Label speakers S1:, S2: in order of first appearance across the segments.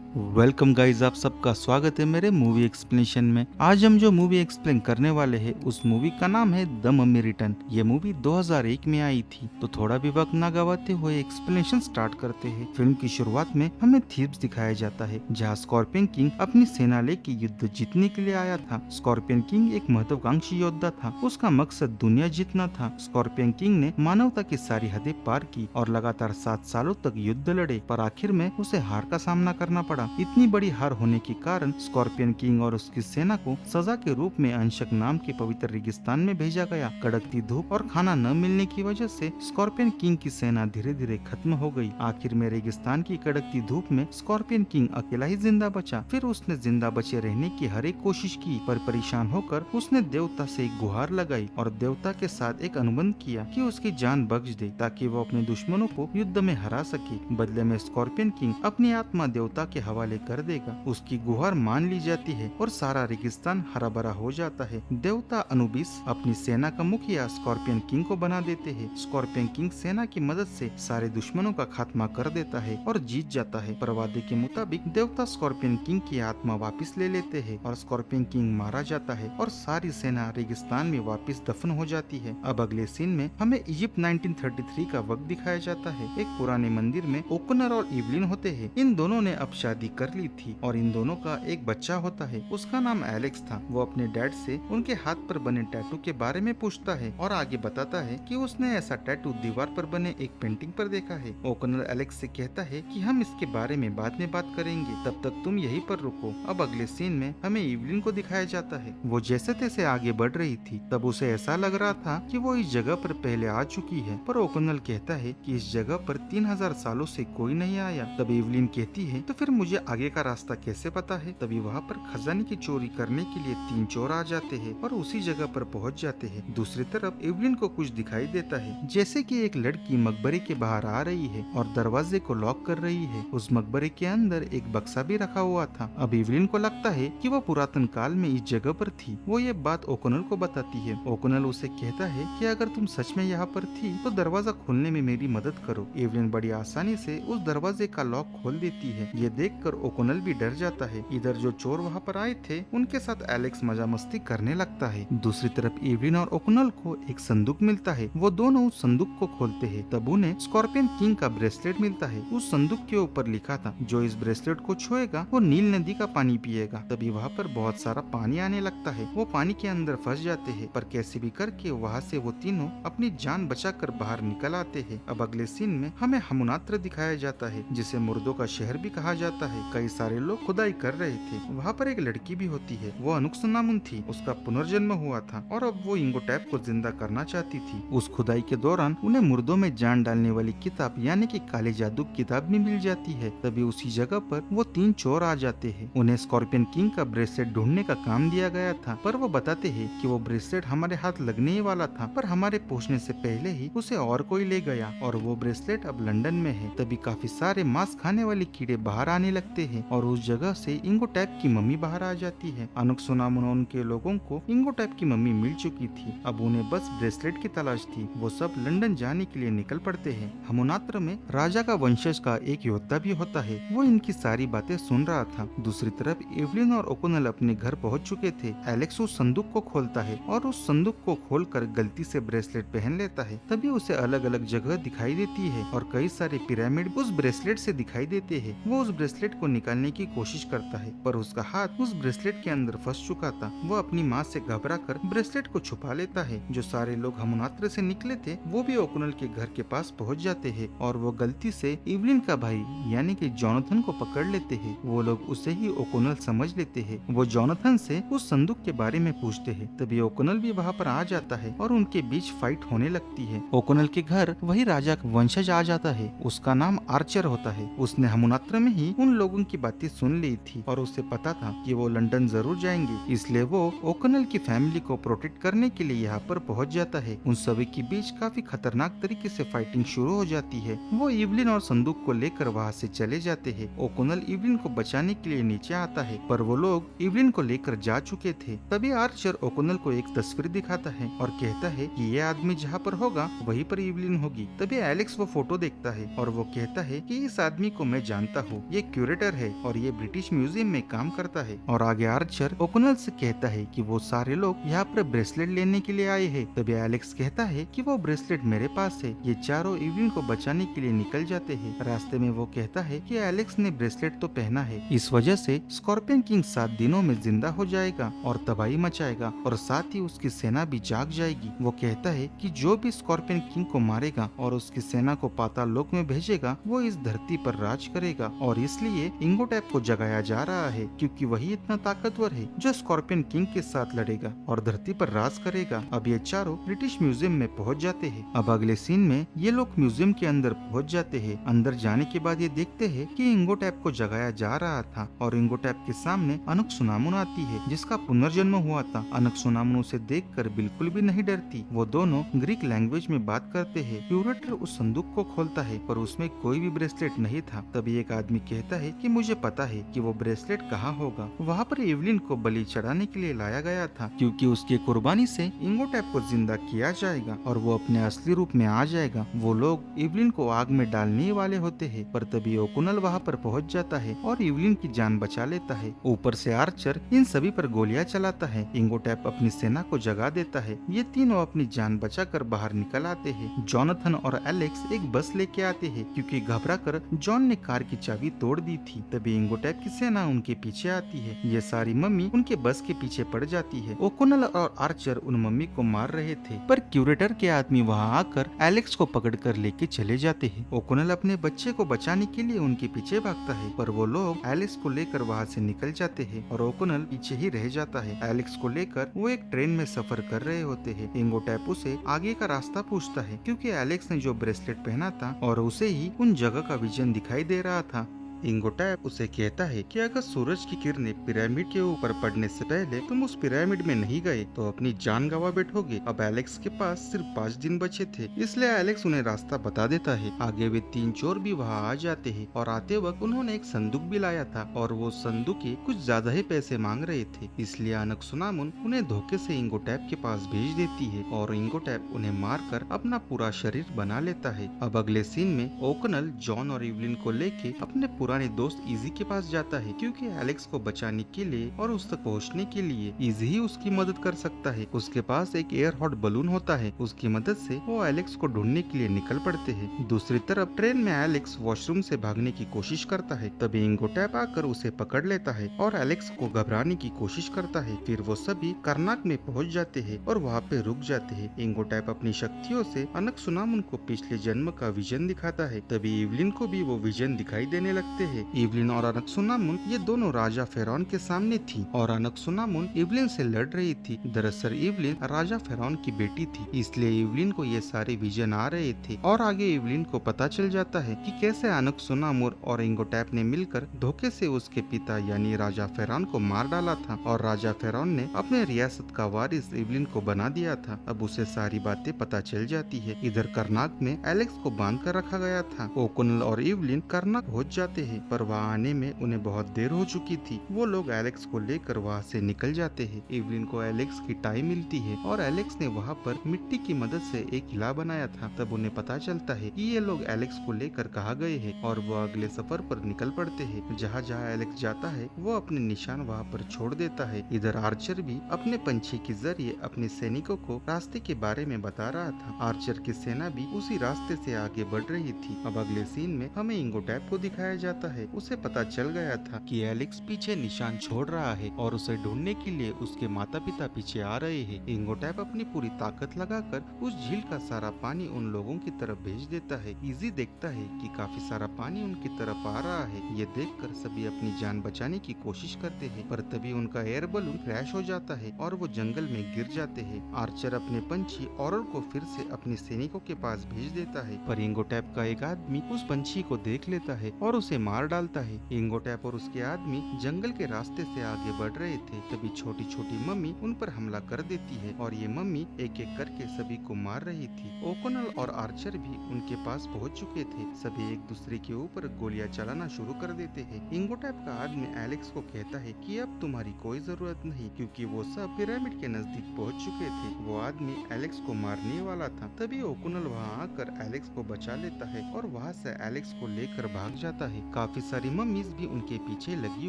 S1: Welcome guys, आप सबका स्वागत है मेरे मूवी एक्सप्लेनेशन में। आज हम जो मूवी एक्सप्लेन करने वाले हैं उस मूवी का नाम है द मम्मी रिटर्न। ये मूवी 2001 में आई थी। तो थोड़ा भी वक्त ना गवाते हुए एक्सप्लेनेशन स्टार्ट करते हैं। फिल्म की शुरुआत में हमें थीव्स दिखाया जाता है, जहाँ स्कॉर्पियन किंग अपनी सेना लेके युद्ध जीतने के लिए आया था। स्कॉर्पियन किंग एक महत्वाकांक्षी योद्धा था। उसका मकसद दुनिया जीतना था। स्कॉर्पियन किंग ने मानवता की सारी हदें पार की और लगातार 7 सालों तक युद्ध लड़े, पर आखिर में उसे हार का सामना करना पड़ा। इतनी बड़ी हार होने के कारण स्कॉर्पियन किंग और उसकी सेना को सजा के रूप में अंशक नाम के पवित्र रेगिस्तान में भेजा गया। कड़कती धूप और खाना न मिलने की वजह से स्कॉर्पियन किंग की सेना धीरे धीरे खत्म हो गई। आखिर में रेगिस्तान की कड़कती धूप में स्कॉर्पियन किंग अकेला ही जिंदा बचा। फिर उसने जिंदा बचे रहने की हर एक कोशिश की, पर परेशान होकर उसने देवता से एक गुहार लगाई और देवता के साथ एक अनुबंध किया कि उसकी जान बख्श दे, ताकि वो अपने दुश्मनों को युद्ध में हरा सके। बदले में स्कॉर्पियन किंग अपनी आत्मा देवता के हवाले कर देगा। उसकी गुहार मान ली जाती है और सारा रेगिस्तान हरा भरा हो जाता है। देवता अनुबिस अपनी सेना का मुखिया स्कॉर्पियन किंग को बना देते हैं। स्कॉर्पियन किंग सेना की मदद से सारे दुश्मनों का खात्मा कर देता है और जीत जाता है। पर वादे के मुताबिक देवता स्कॉर्पियन किंग की आत्मा वापस ले लेते हैं और स्कॉर्पियन किंग मारा जाता है और सारी सेना रेगिस्तान में वापस दफन हो जाती है। अब अगले सीन में हमें इजिप्ट 1933 का वक्त दिखाया जाता है। एक पुराने मंदिर में ओकनर और इवलिन होते हैं। इन दोनों ने अब शादी कर ली थी और इन दोनों का एक बच्चा होता है। उसका नाम एलेक्स था। वो अपने डैड से उनके हाथ पर बने टैटू के बारे में पूछता है और आगे बताता है कि उसने ऐसा टैटू दीवार पर बने एक पेंटिंग पर देखा है। ओकनर एलेक्स से कहता है कि हम इसके बारे में बाद में बात करेंगे, तब तक तुम यहीं पर रुको। अब अगले सीन में हमें इवलिन को दिखाया जाता है। वो जैसे तैसे आगे बढ़ रही थी। तब उसे ऐसा लग रहा था कि वो इस जगह पर पहले आ चुकी है, पर ओकनर कहता है कि इस जगह पर 3000 सालों से कोई नहीं आया। तब इवलिन कहती है, तो फिर मुझे आगे का रास्ता कैसे पता है? तभी वहाँ पर खजाने की चोरी करने के लिए 3 चोर आ जाते हैं और उसी जगह पर पहुँच जाते हैं। दूसरी तरफ इवलिन को कुछ दिखाई देता है, जैसे कि एक लड़की मकबरे के बाहर आ रही है और दरवाजे को लॉक कर रही है। उस मकबरे के अंदर एक बक्सा भी रखा हुआ था। अब इवलिन को लगता है कि वो पुरातन काल में इस जगह पर थी। वो ये बात ओकनल को बताती है। ओकनल उसे कहता है कि अगर तुम सच में यहाँ पर थी तो दरवाजा खोलने में मेरी मदद करो। इवलिन बड़ी आसानी से उस दरवाजे का लॉक खोल देती है। ये देखकर ओकनल भी डर जाता है। इधर जो चोर वहाँ पर आए थे उनके साथ एलेक्स मजा मस्ती करने लगता है। दूसरी तरफ इवलिन और ओकनल को एक संदूक मिलता है। वो दोनों उस संदूक को खोलते हैं। तब उन्हें स्कॉर्पियन किंग का ब्रेसलेट मिलता है। उस संदूक के ऊपर लिखा था, जो इस ब्रेसलेट को छुएगा वो नील नदी का पानी पिएगा। तभी वहाँ पर बहुत सारा पानी आने लगता है। वो पानी के अंदर फंस जाते हैं, पर कैसे भी करके वहाँ से वो तीनों अपनी जान बचाकर बाहर निकल आते हैं। अब अगले सीन में हमें हमुनात्र दिखाया जाता है, जिसे मुर्दों का शहर भी कहा जाता है। कई सारे लोग खुदाई कर रहे थे। वहाँ पर एक लड़की भी होती है। वो अनुक्सनामुन थी। उसका पुनर्जन्म हुआ था और अब वो इंगोटैप को जिंदा करना चाहती थी। उस खुदाई के दौरान उन्हें मुर्दों में जान डालने वाली किताब यानी कि काले जादू किताब भी मिल जाती है। तभी उसी जगह पर वो 3 चोर आ जाते हैं। उन्हें स्कॉर्पियन किंग का ब्रेसलेट ढूंढने का काम दिया गया था, पर वो बताते हैं कि वो ब्रेसलेट हमारे हाथ लगने ही वाला था, पर हमारे पहुँचने से पहले ही उसे और कोई ले गया और वो ब्रेसलेट अब लंदन में है। तभी काफी सारे मांस खाने वाले कीड़े बाहर आने लगते हैं और उस जगह से इंगोटैप की मम्मी बाहर आ जाती है। अनुक्सुनामुन के लोगों को इंगोटैप की मम्मी मिल चुकी थी। अब उन्हें बस ब्रेसलेट की तलाश थी। वो सब लंदन जाने के लिए निकल पड़ते हैं। हमुनात्र में राजा का वंशज का एक योद्धा भी होता है। वो इनकी सारी बातें सुन रहा था। दूसरी तरफ इवलिन और ओकोनल अपने घर पहुंच चुके थे। एलेक्स उस संदूक को खोलता है और उस संदूक को खोलकर गलती से ब्रेसलेट पहन लेता है। तभी उसे अलग अलग जगह दिखाई देती है और कई सारे पिरामिड उस ब्रेसलेट से दिखाई देते हैं। वो उस ब्रेसलेट को निकालने की कोशिश करता है, पर उसका हाथ उस ब्रेसलेट के अंदर फंस चुका था। वो अपनी माँ से घबराकर ब्रेसलेट को छुपा लेता है। जो सारे लोग हमुनात्र से निकले थे वो भी ओकुनल के घर के पास पहुंच जाते हैं और वो गलती से इवलिन का भाई यानी कि जोनाथन को पकड़ लेते हैं। वो लोग उसे ही ओकुनल समझ लेते हैं। वो जोनाथन से उस संदूक के बारे में पूछते हैं। तभी ओकुनल भी वहाँ पर आ जाता है और उनके बीच फाइट होने लगती है। ओकुनल के घर वही राजा का वंशज आ जाता है। उसका नाम आर्चर होता है। उसने हमुनात्र में ही उन लोगों की बातें सुन ली थी और उसे पता था कि वो लंदन जरूर जाएंगे, इसलिए वो ओकुनल की फैमिली को प्रोटेक्ट करने के लिए यहाँ पर पहुँच जाता है। उन सभी के बीच काफी खतरनाक तरीके से फाइटिंग शुरू हो जाती है। वो इवलिन और संदूक को लेकर वहाँ से चले जाते हैं। ओकुनल इवलिन को बचाने के लिए नीचे आता है, पर वो लोग इवलिन को लेकर जा चुके थे। तभी आर्चर ओकुनल को एक तस्वीर दिखाता है और कहता है कि ये आदमी जहाँ पर होगा वहीं पर इवलिन होगी। तभी एलेक्स वो फोटो देखता है और वो कहता है कि इस आदमी को मैं जानता हूँ, ये क्यूरेटर है और ये ब्रिटिश म्यूजियम में काम करता है। और आगे आर्चर ओकुनल से कहता है कि वो सारे लोग यहाँ पर ब्रेसलेट लेने के लिए आए हैं। तभी एलेक्स कहता है कि वो ब्रेसलेट मेरे पास है। ये चारों इवलिन को बचाने के लिए निकल जाते हैं। रास्ते में वो कहता है कि एलेक्स ने ब्रेसलेट तो पहना है, इस वजह से स्कॉर्पियन किंग 7 दिनों में जिंदा हो जाएगा और तबाही मचाएगा और साथ ही उसकी सेना भी जाग जाएगी। वो कहता है कि जो भी स्कॉर्पियन किंग को मारेगा और उसकी सेना को पाताल लोक में भेजेगा वो इस धरती पर राज करेगा और इसलिए इंगोटैप को जगाया जा रहा है क्योंकि वही इतना ताकतवर है जो स्कॉर्पियन किंग के साथ लड़ेगा और धरती पर राज करेगा। अब ये चारों ब्रिटिश म्यूजियम में पहुंच जाते हैं। अब अगले सीन में ये लोग म्यूजियम के अंदर पहुंच जाते हैं। अंदर जाने के बाद ये देखते हैं कि इंगोटैप को जगाया जा रहा था और इंगोटैप के सामने अनकसुनामुन आती है जिसका पुनर्जन्म हुआ था। अनकसुनामुन उसे देखकर बिल्कुल भी नहीं डरती। वो दोनों ग्रीक लैंग्वेज में बात करते हैं। क्यूरेटर उस संदूक को खोलता है पर उसमें कोई भी ब्रेसलेट नहीं था। तभी एक आदमी कहता है कि मुझे पता है कि वो ब्रेसलेट कहाँ होगा। वहाँ पर एवलिन को बलि चढ़ाने के लिए लाया गया था क्योंकि उसकी कुर्बानी से इंगोटैप को जिंदा किया जाएगा और वो अपने असली रूप में आ जाएगा। वो लोग एवलिन को आग में डालने वाले होते हैं पर तभी ओकुनल वहाँ पर पहुँच जाता है और एवलिन की जान बचा लेता है। ऊपर से आर्चर इन सभी पर गोलियां चलाता है। इंगोटैप अपनी सेना को जगा देता है। ये तीनों अपनी जान बचाकर बाहर निकल आते हैं। जॉनथन और एलेक्स एक बस लेके आते हैं क्योंकि घबराकर जॉन ने कार की चाबी तोड़ दी थी। तभी इंगोटैप की सेना उनके पीछे आती है। ये सारी मम्मी उनके बस के पीछे पड़ जाती है। ओकुनल और आर्चर उन मम्मी को मार रहे थे पर क्यूरेटर के आदमी वहाँ आकर एलेक्स को पकड़कर लेके चले जाते हैं। ओकुनल अपने बच्चे को बचाने के लिए उनके पीछे भागता है पर वो लोग एलेक्स को लेकर वहाँ से निकल जाते हैं और ओकुनल पीछे ही रह जाता है। एलेक्स को लेकर वो एक ट्रेन में सफर कर रहे होते हैं। इंगोटैप उसे आगे का रास्ता पूछता है क्योंकि एलेक्स ने जो ब्रेसलेट पहना था और उसे ही उन जगह का विजन दिखाई दे रहा था। इंगोटैप उसे कहता है कि अगर सूरज की किरणें पिरामिड के ऊपर पड़ने से पहले तुम उस पिरामिड में नहीं गए तो अपनी जान गंवा बैठोगे। अब एलेक्स के पास सिर्फ 5 दिन बचे थे इसलिए एलेक्स उन्हें रास्ता बता देता है। आगे वे 3 चोर भी वहाँ आ जाते हैं और आते वक्त उन्होंने एक संदूक भी लाया था और वो संदूक के कुछ ज्यादा ही पैसे मांग रहे थे। इसलिए अनकसुनामुन उन्हें धोखे से इंगोटैप के पास भेज देती है और इंगोटैप उन्हें मार कर अपना पूरा शरीर बना लेता है। अब अगले सीन में ओकुनल जॉन और इवलिन को लेके अपने पुराने दोस्त इजी के पास जाता है क्योंकि एलेक्स को बचाने के लिए और उस तक पहुंचने के लिए इजी ही उसकी मदद कर सकता है। उसके पास एक एयर हॉट बलून होता है। उसकी मदद से वो एलेक्स को ढूंढने के लिए निकल पड़ते हैं। दूसरी तरफ ट्रेन में एलेक्स वॉशरूम से भागने की कोशिश करता है। तभी इंगोटैप आकर उसे पकड़ लेता है और एलेक्स को घबराने की कोशिश करता है। फिर वो सभी कर्नाक में पहुंच जाते हैं और वहाँ पे रुक जाते हैं। इंगोटैप अपनी शक्तियों से अनकसुनामुन को पिछले जन्म का विजन दिखाता है। तभी इवलिन को भी वो विजन दिखाई देने लगते हैं। इवलिन और अनकसुनामुन ये दोनों राजा फेरौन के सामने थी और अनकसुनामुन इवलिन से लड़ रही थी। दरअसल इवलिन राजा फेरौन की बेटी थी इसलिए इवलिन को ये सारे विजन आ रहे थे और आगे इवलिन को पता चल जाता है कि कैसे अनकसुनामुन और इंगोटैप ने मिलकर धोखे से उसके पिता यानी राजा फेरौन को मार डाला था और राजा फेरौन ने अपने रियासत का वारिस इवलिन को बना दिया था। अब उसे सारी बातें पता चल जाती है। इधर कर्नाक में एलेक्स को बांध कर रखा गया था। ओकुनल और इवलिन कर्नाक पहुंच जाते हैं पर वहाँ आने में उन्हें बहुत देर हो चुकी थी। वो लोग एलेक्स को लेकर वहाँ से निकल जाते हैं। इवलिन को एलेक्स की टाई मिलती है और एलेक्स ने वहाँ पर मिट्टी की मदद से एक किला बनाया था। तब उन्हें पता चलता है कि ये लोग एलेक्स को लेकर कहाँ गए हैं और वो अगले सफर पर निकल पड़ते हैं। जहाँ जहाँ एलेक्स जाता है वो अपने निशान वहाँ पर छोड़ देता है। इधर आर्चर भी अपने पंछी के जरिए अपने सैनिकों को रास्ते के बारे में बता रहा था। आर्चर की सेना भी उसी रास्ते से आगे बढ़ रही थी। अब अगले सीन में हमें इंगोटैप को दिखाया जाता है। उसे पता चल गया था कि एलेक्स पीछे निशान छोड़ रहा है और उसे ढूंढने के लिए उसके माता पिता पीछे आ रहे हैं। इंगोटैप अपनी पूरी ताकत लगाकर उस झील का सारा पानी उन लोगों की तरफ भेज देता है। इजी देखता है कि काफी सारा पानी उनकी तरफ आ रहा है। ये देखकर सभी अपनी जान बचाने की कोशिश करते हैं पर तभी उनका एयर बलून क्रैश हो जाता है और वो जंगल में गिर जाते हैं। आर्चर अपने पंछी ऑरल को फिर से अपने सैनिकों के पास भेज देता है पर इंगोटैप का एक आदमी उस पंछी को देख लेता है और उसे मार डालता है। इंगोटैप और उसके आदमी जंगल के रास्ते से आगे बढ़ रहे थे। तभी छोटी छोटी मम्मी उन पर हमला कर देती है और ये मम्मी एक एक करके सभी को मार रही थी। ओकोनल और आर्चर भी उनके पास पहुंच चुके थे। सभी एक दूसरे के ऊपर गोलियां चलाना शुरू कर देते हैं। इंगोटैप का आदमी एलेक्स को कहता है कि अब तुम्हारी कोई जरूरत नहीं क्योंकि वो सब पिरामिड के नजदीक पहुंच चुके थे। वो आदमी एलेक्स को मारने वाला था। तभी ओकुनल वहाँ आकर एलेक्स को बचा लेता है और वहाँ से एलेक्स को लेकर भाग जाता है। काफी सारी मम्मीज भी उनके पीछे लगी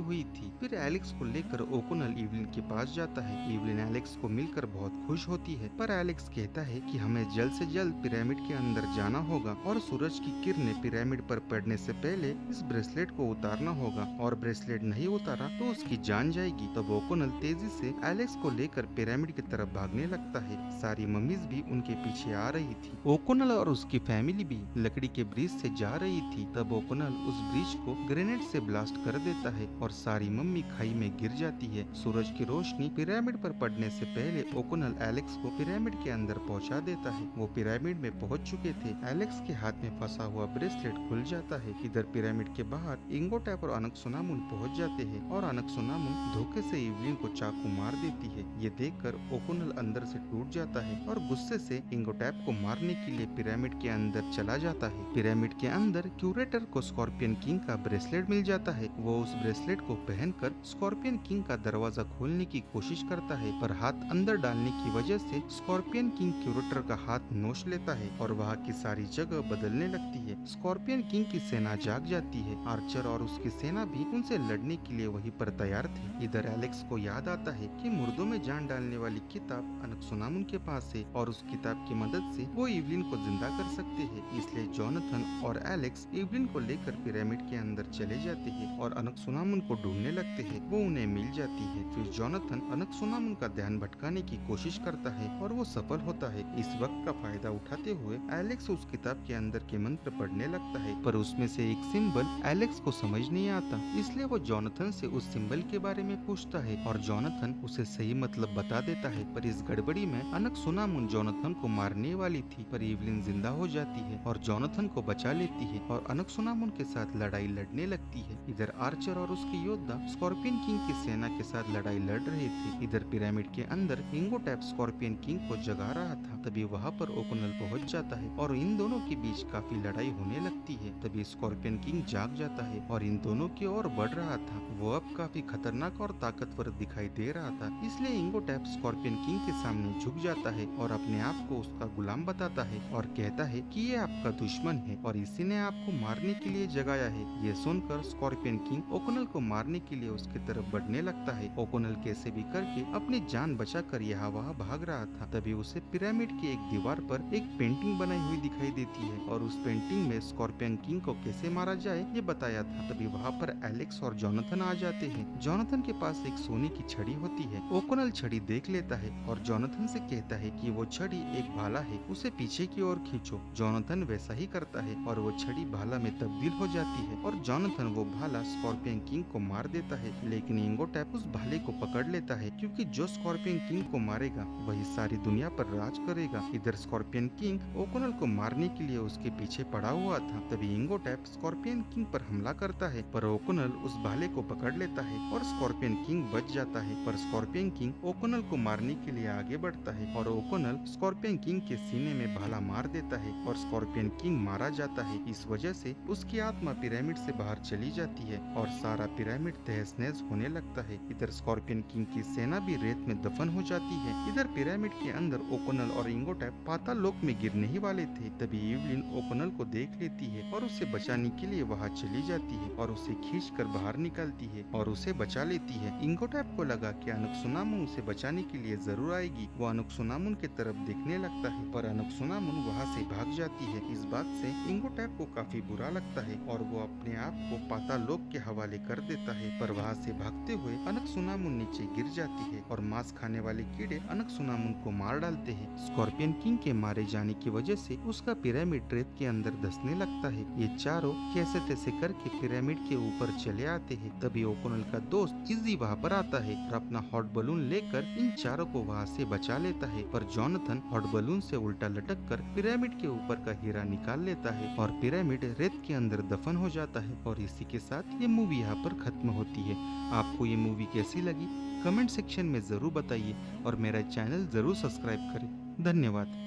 S1: हुई थी। फिर एलेक्स को लेकर ओकोनल इवलिन के पास जाता है। इवलिन एलेक्स को मिलकर बहुत खुश होती है, पर एलेक्स कहता है कि हमें जल्द से जल्द पिरामिड के अंदर जाना होगा और सूरज की किरणें पिरामिड पर पड़ने से पहले इस ब्रेसलेट को उतारना होगा, और ब्रेसलेट नहीं उतारा तो उसकी जान जाएगी। तब ओकोनल तेजी से एलेक्स को लेकर पिरामिड की तरफ भागने लगता है। सारी मम्मीज भी उनके पीछे आ रही थी। ओकोनल और उसकी फैमिली भी लकड़ी के ब्रिज से जा रही थी। तब ओकोनल उस ब्रिज को ग्रेनेड से ब्लास्ट कर देता है और सारी मम्मी खाई में गिर जाती है। सूरज की रोशनी पिरामिड पर पड़ने से पहले ओकोनल एलेक्स को पिरामिड के अंदर पहुंचा देता है। वो पिरामिड में पहुंच चुके थे। एलेक्स के हाथ में फंसा हुआ ब्रेसलेट खुल जाता है। इधर पिरामिड के बाहर इंगोटैप और अनकसुनामुन पहुंच जाते हैं और अनकसुनामुन धोखे से इवलिन को चाकू मार देती है। ये देखकर ओकोनल अंदर से टूट जाता है और गुस्से से इंगोटैप को मारने के लिए पिरामिड के अंदर चला जाता है। पिरामिड के अंदर क्यूरेटर को स्कॉर्पियन किंग का ब्रेसलेट मिल जाता है। वो उस ब्रेसलेट को पहनकर स्कॉर्पियन किंग का दरवाजा खोलने की कोशिश करता है, पर हाथ अंदर डालने की वजह से स्कॉर्पियन किंग क्यूरेटर का हाथ नोच लेता है और वहाँ की सारी जगह बदलने लगती है। स्कॉर्पियन किंग की सेना जाग जाती है। आर्चर और उसकी सेना भी उनसे लड़ने के लिए वहीं पर तैयार थे। इधर एलेक्स को याद आता है कि मुर्दों में जान डालने वाली किताब अनकसुनामुन के पास है और उस किताब की मदद से वो इवलिन को जिंदा कर सकते हैं। इसलिए जोनाथन और एलेक्स इवलिन को लेकर पिरामिड के अंदर चले जाते हैं और अनकसुनामुन को ढूंढने लगते हैं। वो उन्हें मिल जाती है। फिर जोनाथन अनकसुनामुन का ध्यान भटकाने की कोशिश करता है और वो सफल होता है। इस वक्त का फायदा उठाते हुए एलेक्स उस किताब के अंदर के मंत्र पढ़ने लगता है, पर उसमें से एक सिंबल एलेक्स को समझ नहीं आता। इसलिए वो जोनाथन से उस सिंबल के बारे में पूछता है और जोनाथन उसे सही मतलब बता देता है। पर इस गड़बड़ी में अनकसुनामुन जोनाथन को मारने वाली थी, पर इवलिन जिंदा हो जाती है और जोनाथन को बचा लेती है और अनकसुनामुन के साथ लड़ाई लड़ने लगती है। इधर आर्चर और उसके योद्धा स्कॉर्पियन किंग की सेना के साथ लड़ाई लड़ रहे थे। इधर पिरामिड के अंदर इंगोटैप स्कॉर्पियन किंग को जगा रहा था। तभी वहाँ पर ओकोनल पहुंच जाता है और इन दोनों के बीच काफी लड़ाई होने लगती है। तभी स्कॉर्पियन किंग जाग जाता है और इन दोनों की ओर बढ़ रहा था। वो अब काफी खतरनाक और ताकतवर दिखाई दे रहा था। इसलिए इंगोटैप स्कॉर्पियन किंग के सामने झुक जाता है और अपने आप को उसका गुलाम बताता है और कहता है कि ये आपका दुश्मन है और इसी ने आपको मारने के लिए जगाया है। ये सुनकर स्कॉर्पियन किंग ओकोनल को मारने के लिए उसकी तरफ बढ़ने लगता है। ओकोनल कैसे भी करके अपनी जान बचाकर यहाँ वहाँ भाग रहा था। तभी उसे पिरामिड की एक दीवार पर एक पेंटिंग बनाई हुई दिखाई देती है और उस पेंटिंग में स्कॉर्पियन किंग को कैसे मारा जाए ये बताया था। तभी वहाँ पर एलेक्स और जोनाथन आ जाते हैं। जोनाथन के पास एक सोने की छड़ी होती है। ओकोनल छड़ी देख लेता है और जोनाथन से कहता है कि वो छड़ी एक भाला है, उसे पीछे की ओर खींचो। जोनाथन वैसा ही करता है और वो छड़ी भाला में तब्दील हो जाती है और जोनाथन वो भाला स्कॉर्पियन किंग को मार देता है। लेकिन इंगोटैप उस भाले को पकड़ लेता है, क्योंकि जो स्कॉर्पियन किंग को मारेगा वही सारी दुनिया पर राज करेगा। इधर स्कॉर्पियन किंग ओकोनल को मारने के लिए उसके पीछे पड़ा हुआ था। तभी इंगोटैप स्कॉर्पियन किंग पर हमला करता है, पर ओकोनल उस भाले को पकड़ लेता है और स्कॉर्पियन किंग बच जाता है। पर स्कॉर्पियन किंग ओकोनल को मारने के लिए आगे बढ़ता है और ओकोनल स्कॉर्पियन किंग के सीने में भाला मार देता है और स्कॉर्पियन किंग मारा जाता है। इस वजह से उसकी आत्मा पिरामिड से बाहर चली जाती है और सारा पिरामिड तहस नहस होने लगता है। इधर स्कॉर्पियन किंग की सेना भी रेत में दफन हो जाती है। इधर पिरामिड के अंदर ओकोनल और इंगोटैप पाताल लोक में गिरने ही वाले थे। तभी इवलिन ओकोनल को देख लेती है और उसे बचाने के लिए वहाँ चली जाती है और उसे खींचकर बाहर निकालती है और उसे बचा लेती है। इंगोटैप को लगा कि अनकसुनामुन उसे बचाने के लिए जरूर आएगी। वो अनकसुनामुन की तरफ देखने लगता है, पर अनकसुनामुन वहाँ से भाग जाती है। इस बात से इंगोटैप को काफी बुरा लगता है और वो अपने आप को पाताल लोक के हवाले कर देता है। पर वहाँ से भागते हुए अनकसुनामुन नीचे गिर जाती है और मांस खाने वाले कीड़े अनकसुनामुन को मार डालते हैं। स्कॉर्पियन किंग के मारे जाने की वजह से उसका पिरामिड रेत के अंदर धंसने लगता है। ये चारों कैसे तैसे करके पिरामिड के ऊपर चले आते हैं। तभी ओकोनल का दोस्त इजी वहाँ पर आता है और अपना हॉट बलून लेकर इन चारों को वहाँ से बचा लेता है। पर जोनाथन हॉट बलून से उल्टा लटक कर पिरामिड के ऊपर का हीरा निकाल लेता है और पिरामिड रेत के अंदर दफन हो जाता है। और इसी के साथ ये मूवी यहाँ पर खत्म होती है। आपको ये मूवी कैसी लगी कमेंट सेक्शन में जरूर बताइए और मेरा चैनल जरूर सब्सक्राइब करें। धन्यवाद।